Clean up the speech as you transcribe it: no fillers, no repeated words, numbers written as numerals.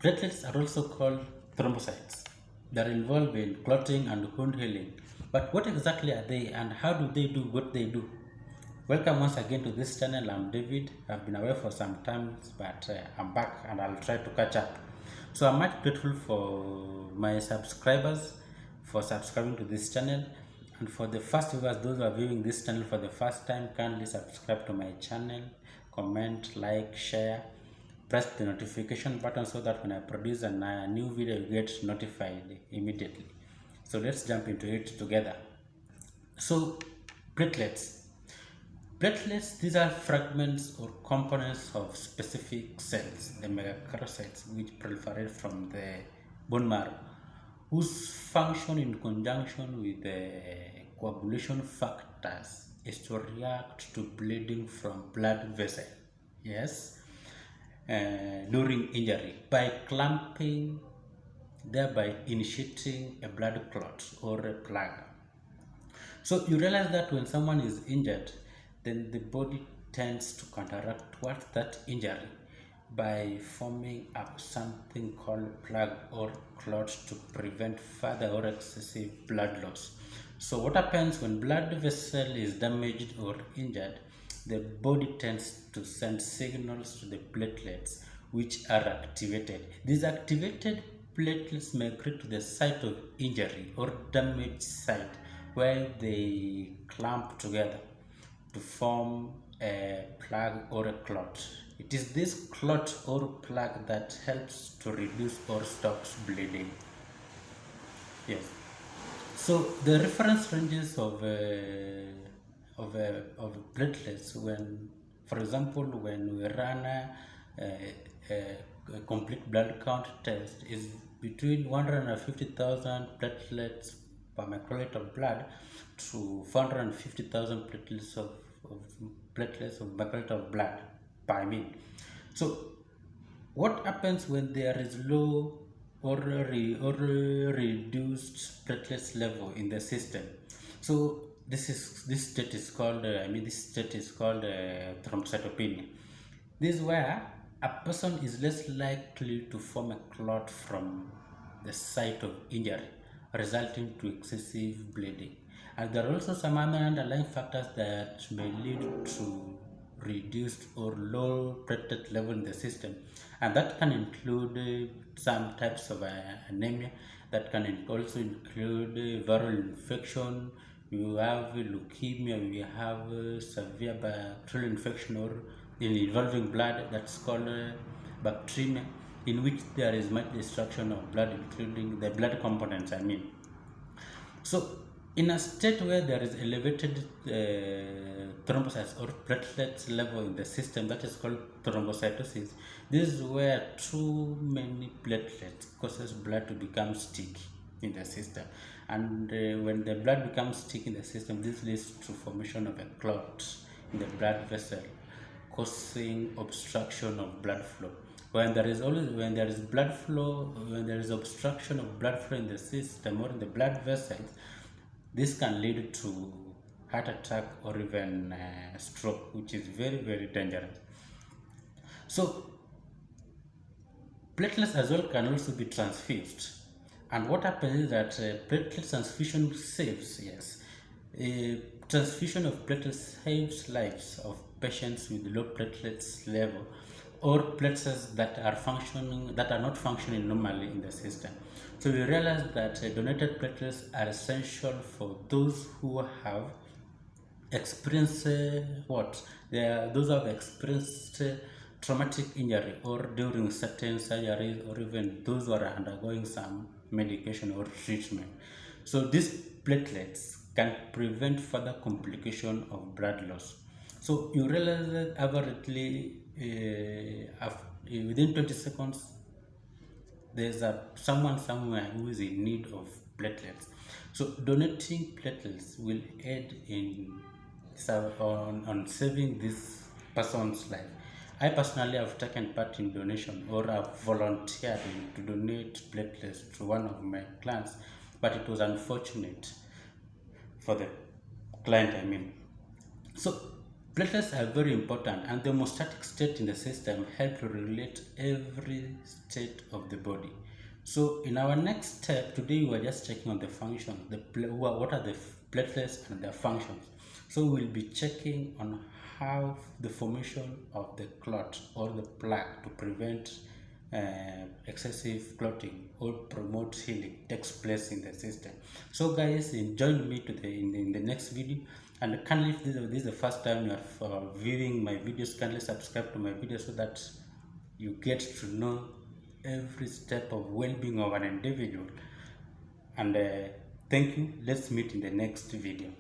Platelets are also called thrombocytes. They are involved in clotting and wound healing. But what exactly are they and how do they do what they do? Welcome once again to this channel. I'm David. I've been away for some time, but I'm back and I'll try to catch up. So I'm much grateful for my subscribers for subscribing to this channel. And for the first viewers, those who are viewing this channel for the first time, kindly subscribe to my channel, comment, like, share, press the notification button so that when I produce a new video, you get notified immediately. So let's jump into it together. So platelets. Platelets, these are fragments or components of specific cells, the megakaryocytes, which proliferate from the bone marrow, whose function in conjunction with the coagulation factors is to react to bleeding from blood vessels. Yes, during injury by clamping, thereby initiating a blood clot or a plug. So you realize that when someone is injured, then the body tends to counteract towards that injury by forming up something called plug or clot to prevent further or excessive blood loss. So what happens when blood vessel is damaged or injured? The body tends to send signals to the platelets, which are activated. These activated platelets migrate to the site of injury or damaged site where they clamp together to form a plug or a clot. It is this clot or plug that helps to reduce or stops bleeding. Yes. So the reference ranges of platelets when, for example, when we run a complete blood count test is between 150,000 platelets per microliter of blood to 450,000 platelets of microliter of blood per minute. So what happens when there is low or reduced platelets level in the system? So this state is called thrombocytopenia. This is where a person is less likely to form a clot from the site of injury, resulting to excessive bleeding. And there are also some other underlying factors that may lead to reduced or low platelet level in the system, and that can include some types of anemia. That can also include viral infection. You have leukemia, you have severe bacterial infection or involving blood, that's called bacteremia, in which there is much destruction of blood, including the blood components. So in a state where there is elevated thrombocytes or platelets level in the system, that is called thrombocytosis. This is where too many platelets causes blood to become sticky in the system, and when the blood becomes sticky in the system, this leads to formation of a clot in the blood vessel, causing obstruction of blood flow. When there is obstruction of blood flow in the system or in the blood vessels, this can lead to heart attack or even stroke, which is very, very dangerous. So platelets as well can also be transfused. And what happens is that platelet transfusion saves, transfusion of platelets saves lives of patients with low platelets level or platelets that are not functioning normally in the system. So we realize that donated platelets are essential for those who have experienced those who have experienced traumatic injury or during certain surgeries, or even those who are undergoing some medication or treatment. So these platelets can prevent further complication of blood loss. So you realize that averagely within 20 seconds there's someone somewhere who is in need of platelets. So donating platelets will aid in on saving this person's life. I personally have taken part in donation, or have volunteered to donate platelets to one of my clients, but it was unfortunate for the client. So Platelets are very important, and the homeostatic state in the system help to regulate every state of the body. So in our next step today, we are just checking on the function, what are the platelets and their functions. So we'll be checking on how the formation of the clot or the plaque to prevent excessive clotting or promote healing takes place in the system. So guys, join me to in the next video, and kindly, if this is the first time you are viewing my videos, kindly subscribe to my videos so that you get to know every step of well-being of an individual. And thank you. Let's meet in the next video.